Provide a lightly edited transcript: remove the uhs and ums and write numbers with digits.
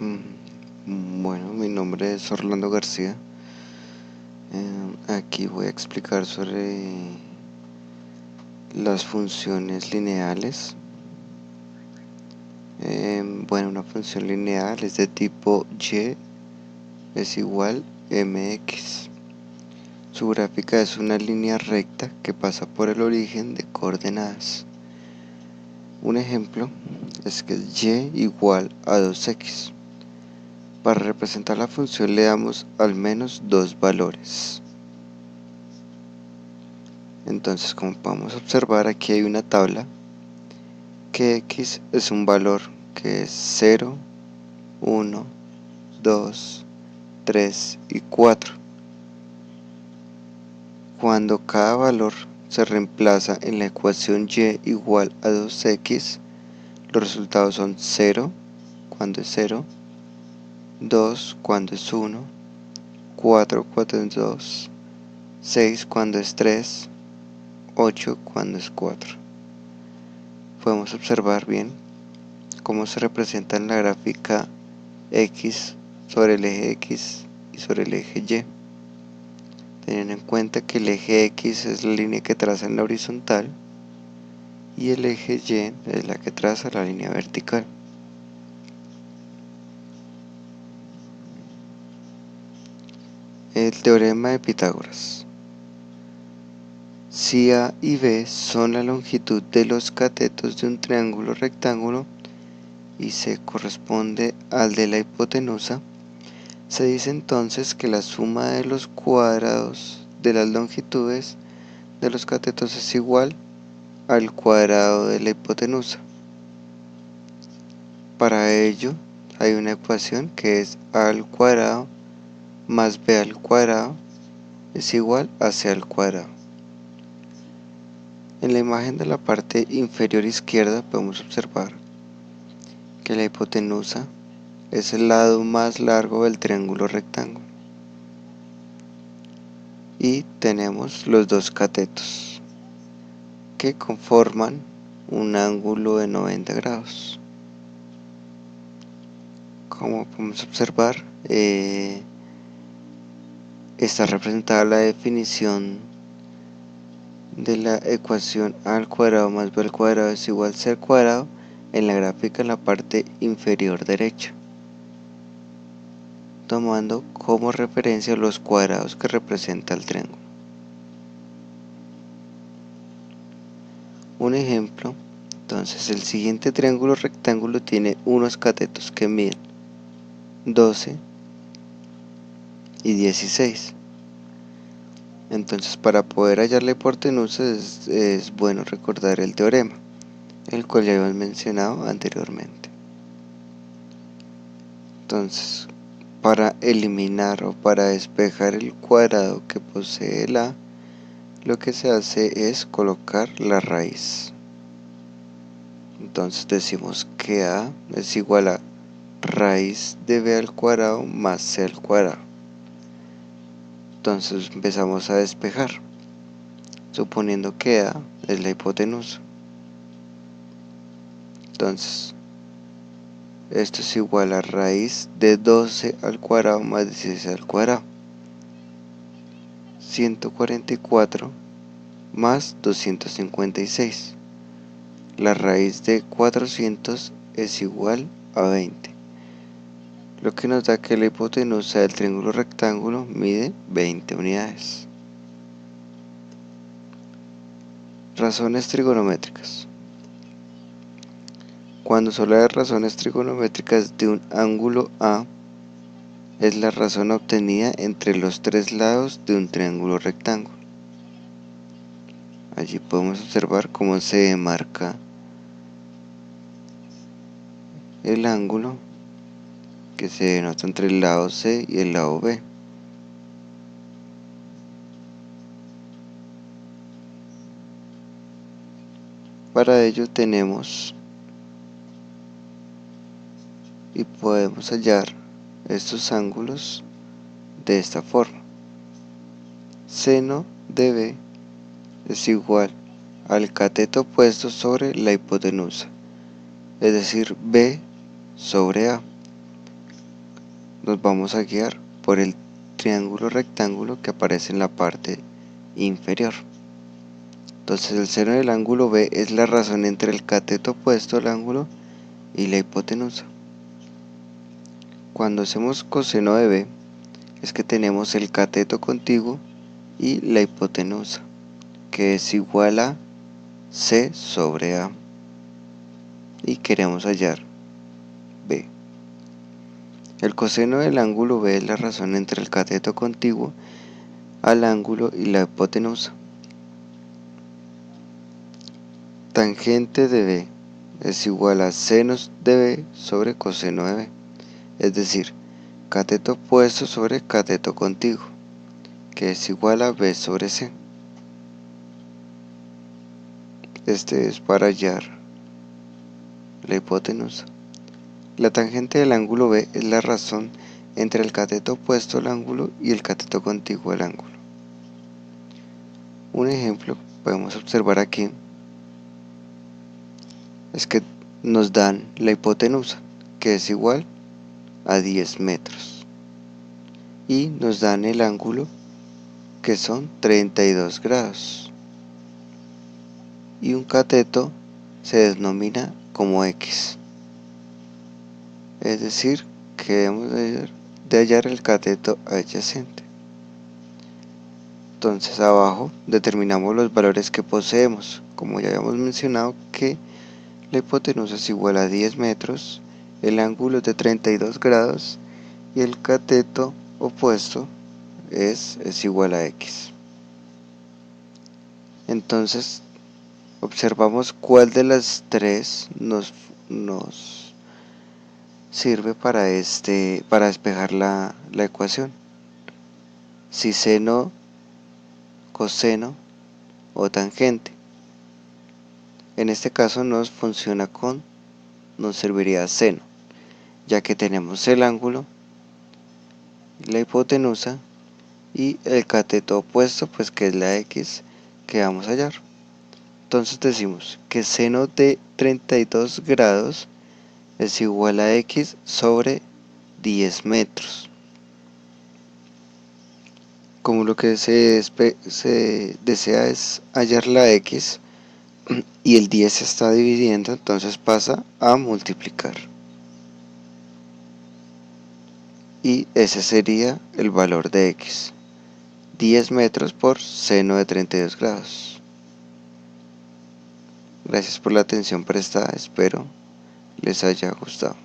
Bueno, mi nombre es Orlando García. Aquí voy a explicar sobre las funciones lineales. Bueno, una función lineal es de tipo y es igual mx. Su gráfica es una línea recta que pasa por el origen de coordenadas. Un ejemplo es que es y igual a 2x. Para representar la función le damos al menos dos valores. Entonces, como podemos observar, aquí hay una tabla que x es un valor que es 0, 1, 2, 3 y 4. Cuando cada valor se reemplaza en la ecuación y igual a 2x, los resultados son 0 cuando es 0, 2 cuando es 1, 4 cuando es 2, 6 cuando es 3, 8 cuando es 4. Podemos observar bien cómo se representa en la gráfica x sobre el eje x y sobre el eje y, teniendo en cuenta que el eje x es la línea que traza en la horizontal y el eje y es la que traza la línea vertical. El teorema de Pitágoras. Si A y B son la longitud de los catetos de un triángulo rectángulo y C corresponde al de la hipotenusa, se dice entonces que la suma de los cuadrados de las longitudes de los catetos es igual al cuadrado de la hipotenusa. Para ello hay una ecuación que es a al cuadrado más b al cuadrado es igual a c al cuadrado. En la imagen de la parte inferior izquierda podemos observar que la hipotenusa es el lado más largo del triángulo rectángulo y tenemos los dos catetos que conforman un ángulo de 90 grados. Como podemos observar, está representada la definición de la ecuación a al cuadrado más b al cuadrado es igual a c al cuadrado en la gráfica en la parte inferior derecha, tomando como referencia los cuadrados que representa el triángulo. Un ejemplo, entonces el siguiente triángulo rectángulo tiene unos catetos que miden 12 y 16. Entonces, para poder hallar la hipotenusa es bueno recordar el teorema, el cual ya hemos mencionado anteriormente. Entonces, para eliminar o para despejar el cuadrado que posee el a, lo que se hace es colocar la raíz. Entonces decimos que a es igual a raíz de b al cuadrado más c al cuadrado. Entonces empezamos a despejar, suponiendo que a es la hipotenusa. Entonces, esto es igual a raíz de 12 al cuadrado más 16 al cuadrado. 144 más 256. La raíz de 400 es igual a 20, lo que nos da que la hipotenusa del triángulo rectángulo mide 20 unidades. Razones trigonométricas. Cuando solo hay razones trigonométricas de un ángulo A, es la razón obtenida entre los tres lados de un triángulo rectángulo. Allí podemos observar cómo se demarca el ángulo que se denota entre el lado C y el lado B. Para ello tenemos y podemos hallar estos ángulos de esta forma. Seno de B es igual al cateto opuesto sobre la hipotenusa, es decir, B sobre A. nos vamos a guiar por el triángulo rectángulo que aparece en la parte inferior. Entonces el seno del ángulo B es la razón entre el cateto opuesto al ángulo y la hipotenusa. Cuando hacemos coseno de B es que tenemos el cateto contiguo y la hipotenusa, que es igual a C sobre A, y queremos hallar B. El coseno del ángulo B es la razón entre el cateto contiguo al ángulo y la hipotenusa. Tangente de B es igual a seno de B sobre coseno de B, es decir, cateto opuesto sobre cateto contiguo, que es igual a B sobre C. Este es para hallar la hipotenusa. La tangente del ángulo B es la razón entre el cateto opuesto al ángulo y el cateto contiguo al ángulo. Un ejemplo podemos observar aquí es que nos dan la hipotenusa, que es igual a 10 metros, y nos dan el ángulo, que son 32 grados, y un cateto se denomina como X, es decir, que debemos de hallar el cateto adyacente. Entonces abajo determinamos los valores que poseemos, como ya habíamos mencionado que la hipotenusa es igual a 10 metros, el ángulo es de 32 grados y el cateto opuesto es igual a X. Entonces observamos cuál de las tres nos sirve para despejar la ecuación, si seno, coseno o tangente. En este caso nos serviría seno, ya que tenemos el ángulo, la hipotenusa y el cateto opuesto, pues que es la X que vamos a hallar. Entonces decimos que seno de 32 grados es igual a X sobre 10 metros. Como lo que se desea es hallar la X y el 10 se está dividiendo, entonces pasa a multiplicar. Y ese sería el valor de X, 10 metros por seno de 32 grados. Gracias por la atención prestada, espero les haya gustado.